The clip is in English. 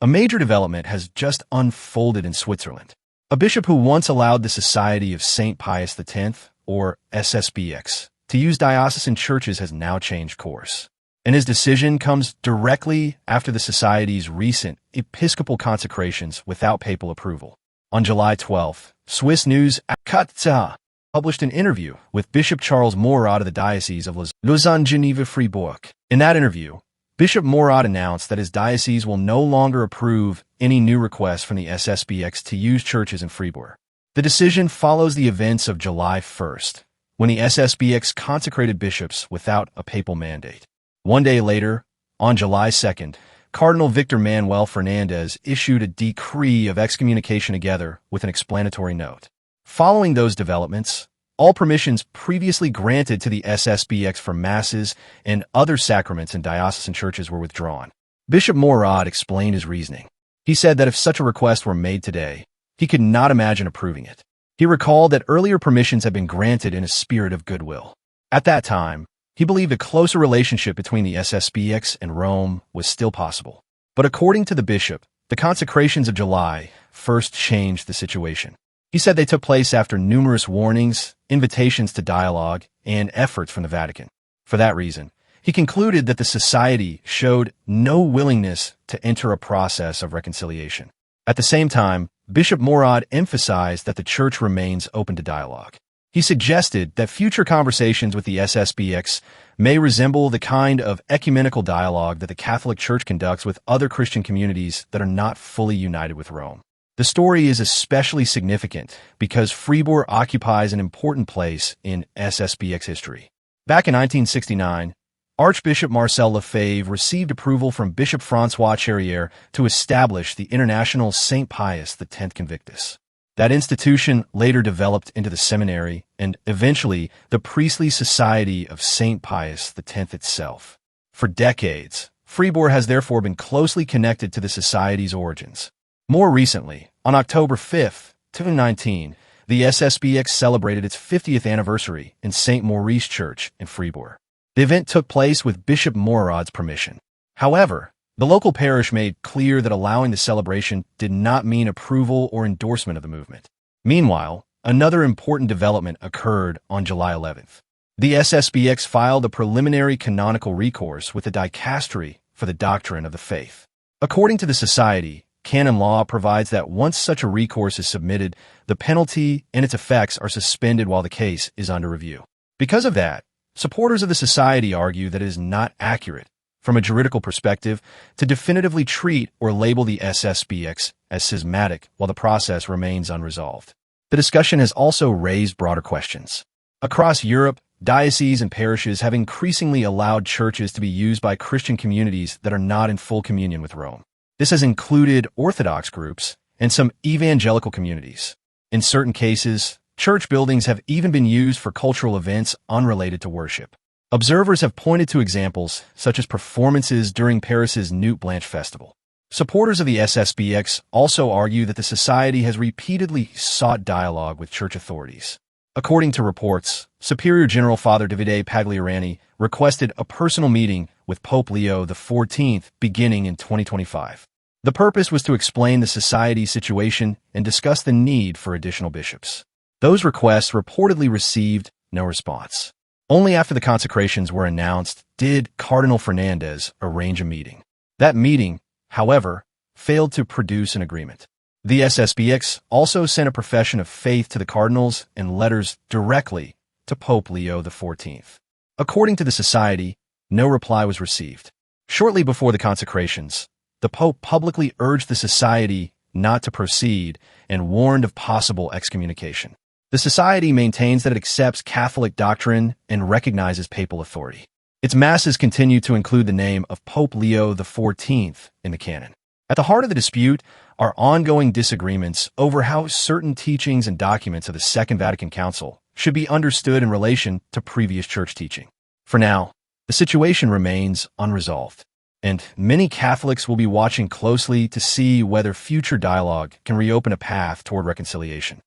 A major development has just unfolded in Switzerland. A bishop who once allowed the Society of St. Pius X, or SSPX, to use diocesan churches has now changed course. And his decision comes directly after the Society's recent episcopal consecrations without papal approval. On July 12th, Swiss News published an interview with Bishop Charles Morerod of the Diocese of Lausanne-Geneva-Fribourg. In that interview, Bishop Morerod announced that his diocese will no longer approve any new requests from the SSPX to use churches in Fribourg. The decision follows the events of July 1st, when the SSPX consecrated bishops without a papal mandate. One day later, on July 2nd, Cardinal Victor Manuel Fernandez issued a decree of excommunication together with an explanatory note. Following those developments, all permissions previously granted to the SSPX for masses and other sacraments in diocesan churches were withdrawn. Bishop Morerod explained his reasoning. He said that if such a request were made today, he could not imagine approving it. He recalled that earlier permissions had been granted in a spirit of goodwill. At that time, he believed a closer relationship between the SSPX and Rome was still possible. But according to the bishop, the consecrations of July first changed the situation. He said they took place after numerous warnings, invitations to dialogue, and efforts from the Vatican. For that reason, he concluded that the Society showed no willingness to enter a process of reconciliation. At the same time, Bishop Morerod emphasized that the Church remains open to dialogue. He suggested that future conversations with the SSPX may resemble the kind of ecumenical dialogue that the Catholic Church conducts with other Christian communities that are not fully united with Rome. The story is especially significant because Fribourg occupies an important place in SSPX history. Back in 1969, Archbishop Marcel Lefebvre received approval from Bishop François Cherrier to establish the International St. Pius X Convictus. That institution later developed into the seminary and eventually the priestly society of St. Pius X itself. For decades, Fribourg has therefore been closely connected to the society's origins. More recently, on October 5, 2019, the SSPX celebrated its 50th anniversary in St. Maurice Church in Fribourg. The event took place with Bishop Morerod's permission. However, the local parish made clear that allowing the celebration did not mean approval or endorsement of the movement. Meanwhile, another important development occurred on July 11th. The SSPX filed a preliminary canonical recourse with the dicastery for the doctrine of the faith. According to the Society, canon law provides that once such a recourse is submitted, the penalty and its effects are suspended while the case is under review. Because of that, supporters of the Society argue that it is not accurate, from a juridical perspective, to definitively treat or label the SSPX as schismatic while the process remains unresolved. The discussion has also raised broader questions. Across Europe, dioceses and parishes have increasingly allowed churches to be used by Christian communities that are not in full communion with Rome. This has included Orthodox groups and some evangelical communities. In certain cases, church buildings have even been used for cultural events unrelated to worship. Observers have pointed to examples such as performances during Paris's Nuit Blanche festival. Supporters of the SSPX also argue that the Society has repeatedly sought dialogue with church authorities. According to reports, Superior General Father Davide Pagliarani requested a personal meeting with Pope Leo XIV beginning in 2025. The purpose was to explain the Society's situation and discuss the need for additional bishops. Those requests reportedly received no response. Only after the consecrations were announced did Cardinal Fernandez arrange a meeting. That meeting, however, failed to produce an agreement. The SSPX also sent a profession of faith to the cardinals and letters directly to Pope Leo XIV. According to the Society, no reply was received. Shortly before the consecrations, the Pope publicly urged the Society not to proceed and warned of possible excommunication. The Society maintains that it accepts Catholic doctrine and recognizes papal authority. Its masses continue to include the name of Pope Leo XIV in the canon. At the heart of the dispute are ongoing disagreements over how certain teachings and documents of the Second Vatican Council should be understood in relation to previous church teaching. For now, the situation remains unresolved, and many Catholics will be watching closely to see whether future dialogue can reopen a path toward reconciliation.